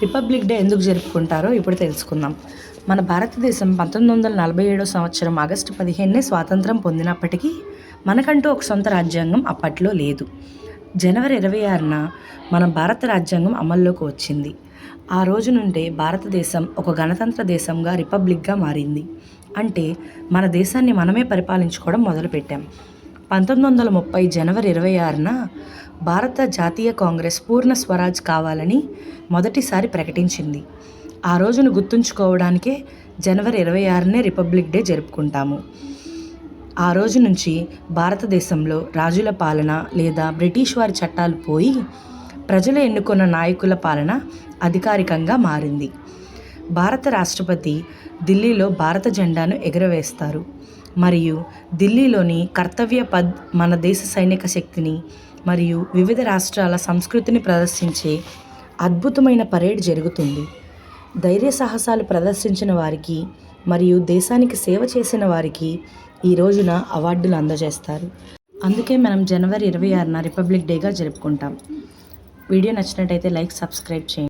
Republic day ఎందుకు జరుపుకుంటారో ఇప్పుడు తెలుసుకుందాం. మన భారతదేశం 1947 సంవత్సరం ఆగస్టు 15నే స్వాతంత్రం పొందినప్పటికీ మనకంటూ ఒక సొంత రాజ్యాంగం అప్పట్లో లేదు. జనవరి 26న మన భారత రాజ్యాంగం అమల్లోకి వచ్చింది. ఆ రోజు నుండే భారతదేశం ఒక గణతంత్ర దేశంగా రిపబ్లిక్గా మారింది. అంటే మన దేశాన్ని మనమే పరిపాలించుకోవడం మొదలుపెట్టాం. 1930 జనవరి 26న భారత జాతీయ కాంగ్రెస్ పూర్ణ స్వరాజ్ కావాలని మొదటిసారి ప్రకటించింది. ఆ రోజును గుర్తుంచుకోవడానికే జనవరి 26నే రిపబ్లిక్ డే జరుపుకుంటాము. ఆ రోజు నుంచి భారతదేశంలో రాజుల పాలన లేదా బ్రిటిష్ వారి చట్టాలు పోయి ప్రజలు ఎన్నుకున్న నాయకుల పాలన అధికారికంగా మారింది. భారత రాష్ట్రపతి ఢిల్లీలో భారత జెండాను ఎగురవేస్తారు మరియు ఢిల్లీలోని కర్తవ్య పథ్ మన దేశ సైనిక శక్తిని మరియు వివిధ రాష్ట్రాల సంస్కృతిని ప్రదర్శించే అద్భుతమైన పరేడ్ జరుగుతుంది. ధైర్య సాహసాలు ప్రదర్శించిన వారికి మరియు దేశానికి సేవ చేసిన వారికి ఈ రోజున అవార్డులు అందజేస్తారు. అందుకే మనం జనవరి 26న రిపబ్లిక్ డేగా జరుపుకుంటాం. వీడియో నచ్చినట్టయితే లైక్, సబ్స్క్రైబ్ చేయండి.